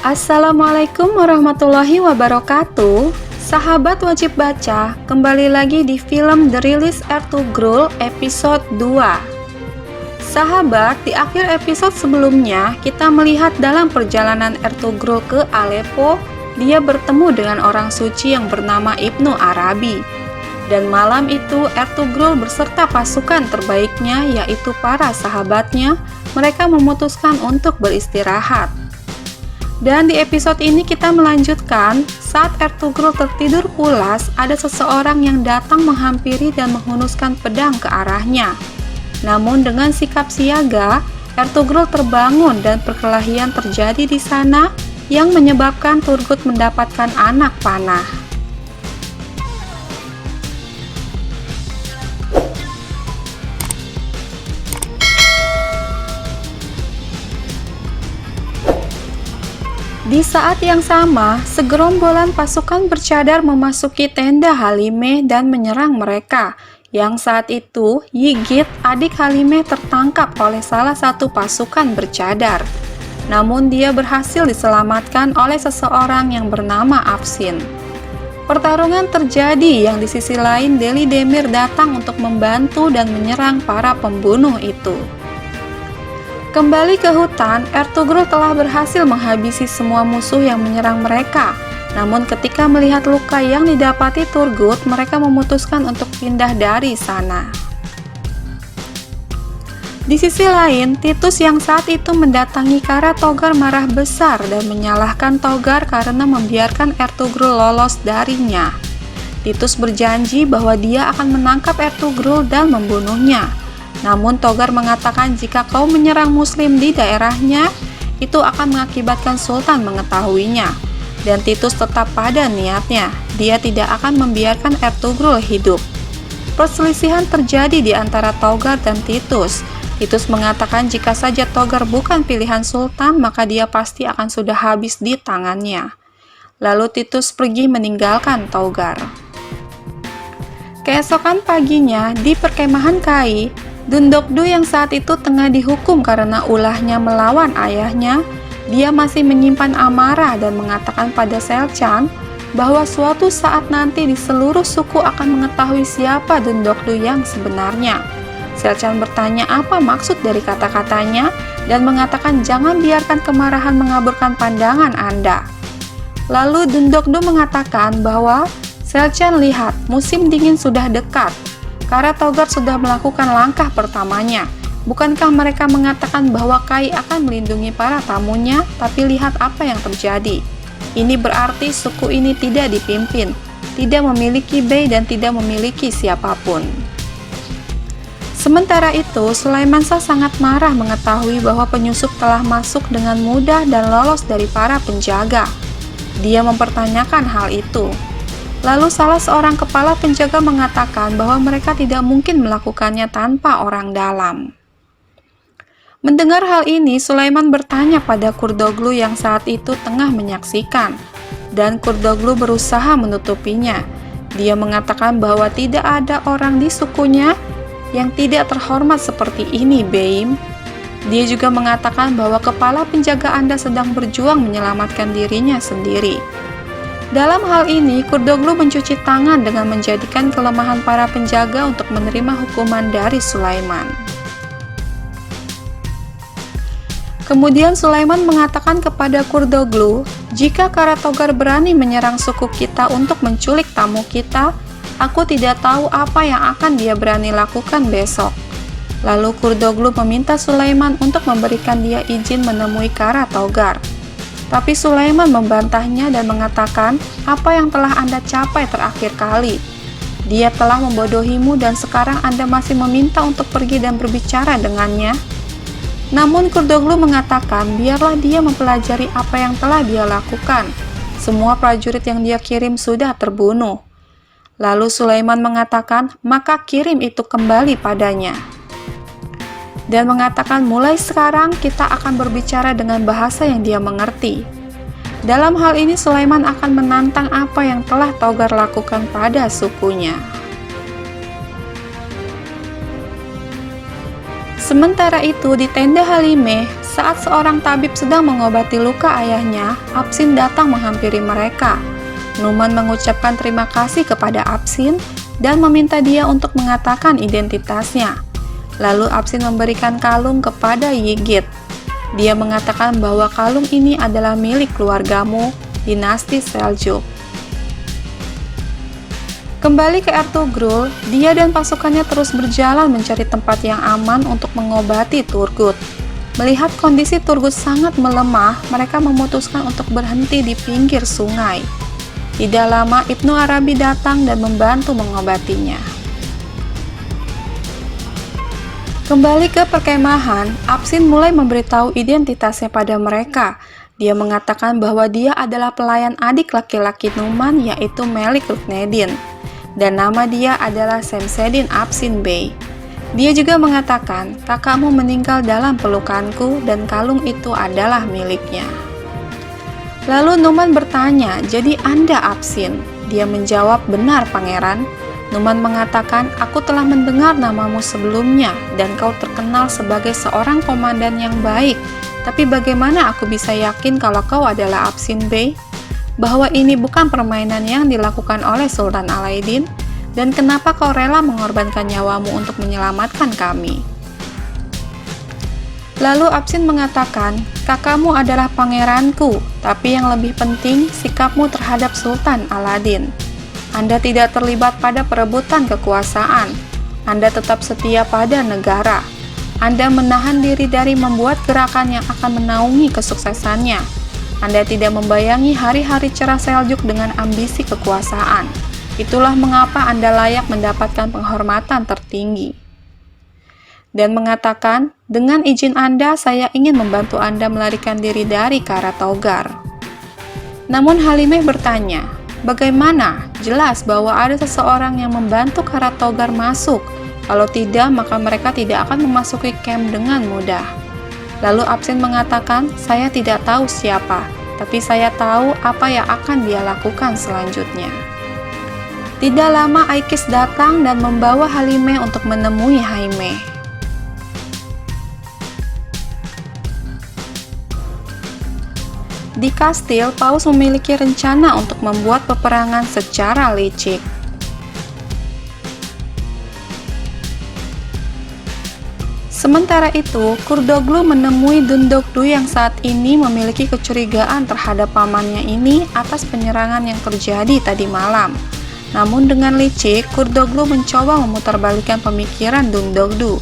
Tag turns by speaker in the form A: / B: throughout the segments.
A: Assalamualaikum warahmatullahi wabarakatuh. Sahabat wajib baca, kembali lagi di film The Release Ertugrul episode 2. Sahabat, di akhir episode sebelumnya kita melihat dalam perjalanan Ertugrul ke Aleppo, dia bertemu dengan orang suci yang bernama Ibnu Arabi. Dan malam itu Ertugrul beserta pasukan terbaiknya, yaitu para sahabatnya, mereka memutuskan untuk beristirahat. Dan di episode ini kita melanjutkan, saat Ertugrul tertidur pulas, ada seseorang yang datang menghampiri dan menghunuskan pedang ke arahnya. Namun dengan sikap siaga, Ertugrul terbangun dan perkelahian terjadi di sana yang menyebabkan Turgut mendapatkan anak panah. Di saat yang sama, segerombolan pasukan bercadar memasuki tenda Halimeh dan menyerang mereka. Yang saat itu, Yigit, adik Halimeh tertangkap oleh salah satu pasukan bercadar. Namun dia berhasil diselamatkan oleh seseorang yang bernama Afsin. Pertarungan terjadi yang di sisi lain Deli Demir datang untuk membantu dan menyerang para pembunuh itu. Kembali ke hutan, Ertugrul telah berhasil menghabisi semua musuh yang menyerang mereka. Namun ketika melihat luka yang didapati Turgut, mereka memutuskan untuk pindah dari sana. Di sisi lain, Titus yang saat itu mendatangi Karatogar marah besar dan menyalahkan Togar karena membiarkan Ertugrul lolos darinya. Titus berjanji bahwa dia akan menangkap Ertugrul dan membunuhnya. Namun Togar mengatakan jika kau menyerang muslim di daerahnya, itu akan mengakibatkan Sultan mengetahuinya. Dan Titus tetap pada niatnya, dia tidak akan membiarkan Ertugrul hidup. Perselisihan terjadi di antara Togar dan Titus. Titus mengatakan jika saja Togar bukan pilihan Sultan, maka dia pasti akan sudah habis di tangannya. Lalu Titus pergi meninggalkan Togar. Keesokan paginya, di perkemahan Kai, Dundokdu yang saat itu tengah dihukum karena ulahnya melawan ayahnya, dia masih menyimpan amarah dan mengatakan pada Selcan bahwa suatu saat nanti di seluruh suku akan mengetahui siapa Dundokdu yang sebenarnya. Selcan bertanya apa maksud dari kata-katanya dan mengatakan jangan biarkan kemarahan mengaburkan pandangan Anda. Lalu Dundokdu mengatakan bahwa Selcan lihat musim dingin sudah dekat. Karatogar sudah melakukan langkah pertamanya. Bukankah mereka mengatakan bahwa Kai akan melindungi para tamunya, tapi lihat apa yang terjadi. Ini berarti suku ini tidak dipimpin, tidak memiliki bey dan tidak memiliki siapapun. Sementara itu, Sulaiman Shah sangat marah mengetahui bahwa penyusup telah masuk dengan mudah dan lolos dari para penjaga. Dia mempertanyakan hal itu. Lalu salah seorang kepala penjaga mengatakan bahwa mereka tidak mungkin melakukannya tanpa orang dalam. Mendengar hal ini, Sulaiman bertanya pada Kurdoglu yang saat itu tengah menyaksikan, dan Kurdoglu berusaha menutupinya. Dia mengatakan bahwa tidak ada orang di sukunya yang tidak terhormat seperti ini, Beim. Dia juga mengatakan bahwa kepala penjaga Anda sedang berjuang menyelamatkan dirinya sendiri. Dalam hal ini, Kurdoglu mencuci tangan dengan menjadikan kelemahan para penjaga untuk menerima hukuman dari Sulaiman. Kemudian Sulaiman mengatakan kepada Kurdoglu, jika Karatogar berani menyerang suku kita untuk menculik tamu kita, aku tidak tahu apa yang akan dia berani lakukan besok. Lalu Kurdoglu meminta Sulaiman untuk memberikan dia izin menemui Karatogar. Tapi Sulaiman membantahnya dan mengatakan, apa yang telah Anda capai terakhir kali? Dia telah membodohimu dan sekarang Anda masih meminta untuk pergi dan berbicara dengannya. Namun Kurdoglu mengatakan, biarlah dia mempelajari apa yang telah dia lakukan. Semua prajurit yang dia kirim sudah terbunuh. Lalu Sulaiman mengatakan, maka kirim itu kembali padanya. Dan mengatakan mulai sekarang kita akan berbicara dengan bahasa yang dia mengerti. Dalam hal ini Sulaiman akan menantang apa yang telah Togar lakukan pada sukunya. Sementara itu di tenda Halimeh, Saat seorang tabib sedang mengobati luka ayahnya, Absin datang menghampiri mereka. Numan mengucapkan terima kasih kepada Absin dan meminta dia untuk mengatakan identitasnya. Lalu Absin memberikan kalung kepada Yigit. Dia mengatakan bahwa kalung ini adalah milik keluargamu, dinasti Seljuk. Kembali ke Ertugrul, dia dan pasukannya terus berjalan mencari tempat yang aman untuk mengobati Turgut. Melihat kondisi Turgut sangat melemah, mereka memutuskan untuk berhenti di pinggir sungai. Tidak lama Ibnu Arabi datang dan membantu mengobatinya. Kembali ke perkemahan, Absin mulai memberitahu identitasnya pada mereka. Dia mengatakan bahwa dia adalah pelayan adik laki-laki Numan, yaitu Melik Rukneddin, dan nama dia adalah Semseddin Absin Bey. Dia juga mengatakan, kakakmu meninggal dalam pelukanku dan kalung itu adalah miliknya. Lalu Numan bertanya, jadi Anda Absin? Dia menjawab, benar pangeran. Numan mengatakan, aku telah mendengar namamu sebelumnya dan kau terkenal sebagai seorang komandan yang baik. Tapi bagaimana aku bisa yakin kalau kau adalah Absin Bey? Bahwa ini bukan permainan yang dilakukan oleh Sultan Alaidin? Dan kenapa kau rela mengorbankan nyawamu untuk menyelamatkan kami? Lalu Absin mengatakan, kakakmu adalah pangeranku, tapi yang lebih penting sikapmu terhadap Sultan Aladin. Anda tidak terlibat pada perebutan kekuasaan. Anda tetap setia pada negara. Anda menahan diri dari membuat gerakan yang akan menaungi kesuksesannya. Anda tidak membayangi hari-hari cerah Seljuk dengan ambisi kekuasaan. Itulah mengapa Anda layak mendapatkan penghormatan tertinggi. Dan mengatakan, dengan izin Anda, saya ingin membantu Anda melarikan diri dari Karatogar. Namun Halimeh bertanya, bagaimana? Jelas bahwa ada seseorang yang membantu Karatogar masuk. Kalau tidak, maka mereka tidak akan memasuki camp dengan mudah. Lalu Absin mengatakan, saya tidak tahu siapa, tapi saya tahu apa yang akan dia lakukan selanjutnya. Tidak lama Aikis datang dan membawa Halimeh untuk menemui Haimeh. Di kastil, Paus memiliki rencana untuk membuat peperangan secara licik. Sementara itu, Kurdoglu menemui Dundogdu yang saat ini memiliki kecurigaan terhadap pamannya ini atas penyerangan yang terjadi tadi malam. Namun dengan licik, Kurdoglu mencoba memutarbalikkan pemikiran Dundogdu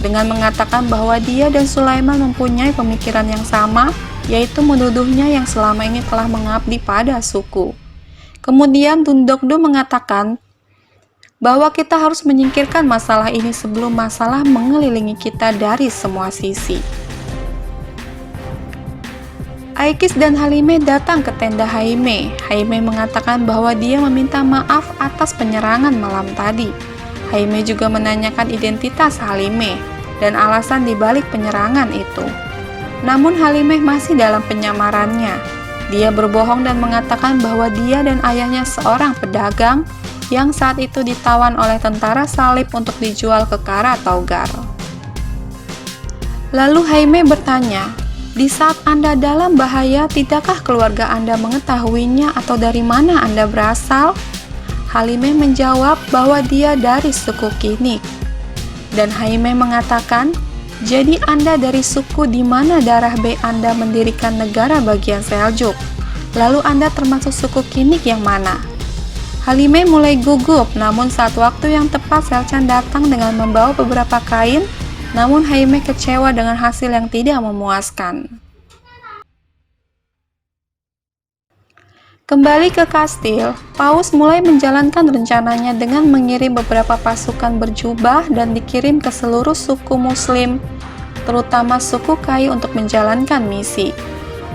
A: dengan mengatakan bahwa dia dan Sulaiman mempunyai pemikiran yang sama, yaitu menuduhnya yang selama ini telah mengabdi pada suku. Kemudian Dundogdu mengatakan bahwa kita harus menyingkirkan masalah ini sebelum masalah mengelilingi kita dari semua sisi. Aikis dan Halimeh datang ke tenda Haimeh. Haimeh mengatakan bahwa dia meminta maaf atas penyerangan malam tadi. Haimeh juga menanyakan identitas Halimeh dan alasan dibalik penyerangan itu. Namun Halimeh masih dalam penyamarannya. Dia berbohong dan mengatakan bahwa dia dan ayahnya seorang pedagang yang saat itu ditawan oleh tentara salib untuk dijual ke Karatogar. Lalu Haimeh bertanya, di saat Anda dalam bahaya, tidakkah keluarga Anda mengetahuinya atau dari mana Anda berasal? Halimeh menjawab bahwa dia dari suku Kinik. Dan Haimeh mengatakan, jadi Anda dari suku di mana darah bey Anda mendirikan negara bagian Seljuk. Lalu Anda termasuk suku Kinik yang mana? Halimeh mulai gugup, namun saat waktu yang tepat Selcan datang dengan membawa beberapa kain. Namun Haimeh kecewa dengan hasil yang tidak memuaskan. Kembali ke kastil, Paus mulai menjalankan rencananya dengan mengirim beberapa pasukan berjubah dan dikirim ke seluruh suku muslim, terutama suku Kai untuk menjalankan misi.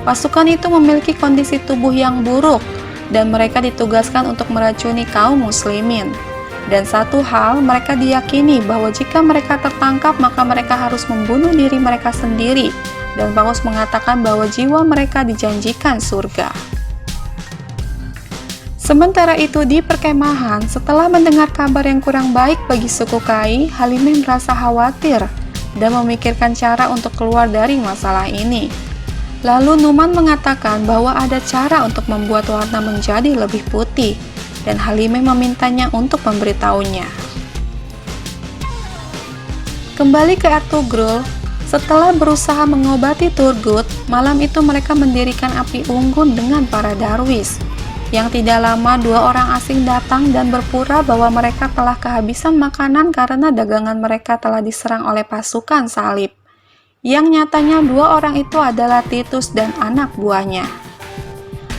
A: Pasukan itu memiliki kondisi tubuh yang buruk dan mereka ditugaskan untuk meracuni kaum muslimin. Dan satu hal, mereka diyakini bahwa jika mereka tertangkap, maka mereka harus membunuh diri mereka sendiri. Dan Paus mengatakan bahwa jiwa mereka dijanjikan surga. Sementara itu di perkemahan, setelah mendengar kabar yang kurang baik bagi suku Kai, Halimeh merasa khawatir. dan memikirkan cara untuk keluar dari masalah ini. Lalu Numan mengatakan bahwa ada cara untuk membuat warna menjadi lebih putih, dan Halimah memintanya untuk memberitahunya. Kembali ke Ertugrul, setelah berusaha mengobati Turgut, malam itu mereka mendirikan api unggun dengan para darwis. Yang tidak lama, 2 orang asing datang dan berpura bahwa mereka telah kehabisan makanan karena dagangan mereka telah diserang oleh pasukan salib. Yang nyatanya 2 orang itu adalah Titus dan anak buahnya.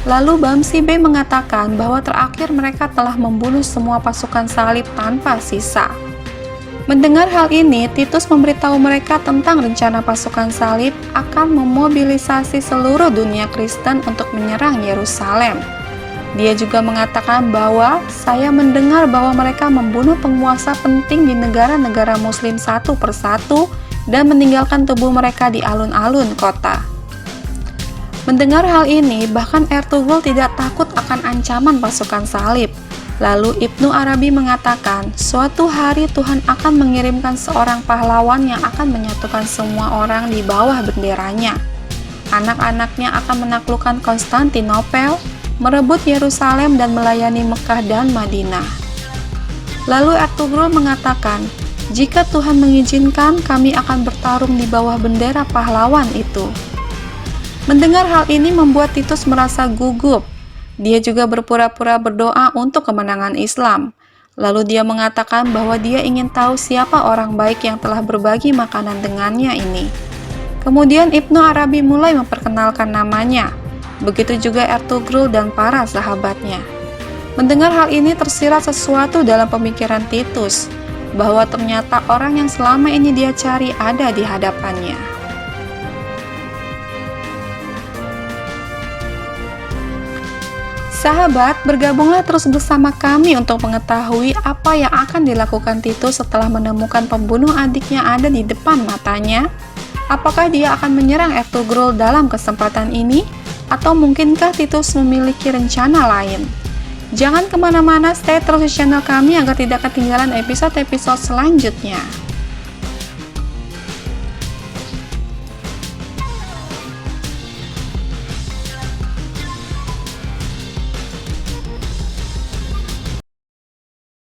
A: Lalu Bamsi B mengatakan bahwa terakhir mereka telah membunuh semua pasukan salib tanpa sisa. Mendengar hal ini, Titus memberitahu mereka tentang rencana pasukan salib akan memobilisasi seluruh dunia Kristen untuk menyerang Yerusalem. Dia juga mengatakan bahwa saya mendengar bahwa mereka membunuh penguasa penting di negara-negara muslim satu persatu dan meninggalkan tubuh mereka di alun-alun kota. Mendengar hal ini, bahkan Ertugrul tidak takut akan ancaman pasukan salib. Lalu Ibnu Arabi mengatakan, suatu hari Tuhan akan mengirimkan seorang pahlawan yang akan menyatukan semua orang di bawah benderanya. Anak-anaknya akan menaklukkan Konstantinopel, merebut Yerusalem dan melayani Mekah dan Madinah. Lalu Ertugrul mengatakan, jika Tuhan mengizinkan, kami akan bertarung di bawah bendera pahlawan itu. Mendengar hal ini membuat Titus merasa gugup. Dia juga berpura-pura berdoa untuk kemenangan Islam. Lalu dia mengatakan bahwa dia ingin tahu siapa orang baik yang telah berbagi makanan dengannya ini. Kemudian Ibnu Arabi mulai memperkenalkan namanya. Begitu juga Ertugrul dan para sahabatnya. Mendengar hal ini tersirat sesuatu dalam pemikiran Titus, bahwa ternyata orang yang selama ini dia cari ada di hadapannya. Sahabat, bergabunglah terus bersama kami untuk mengetahui apa yang akan dilakukan Titus setelah menemukan pembunuh adiknya ada di depan matanya. Apakah dia akan menyerang Ertugrul dalam kesempatan ini? Atau mungkinkah Titus memiliki rencana lain? Jangan kemana-mana, stay terus di channel kami agar tidak ketinggalan episode-episode selanjutnya.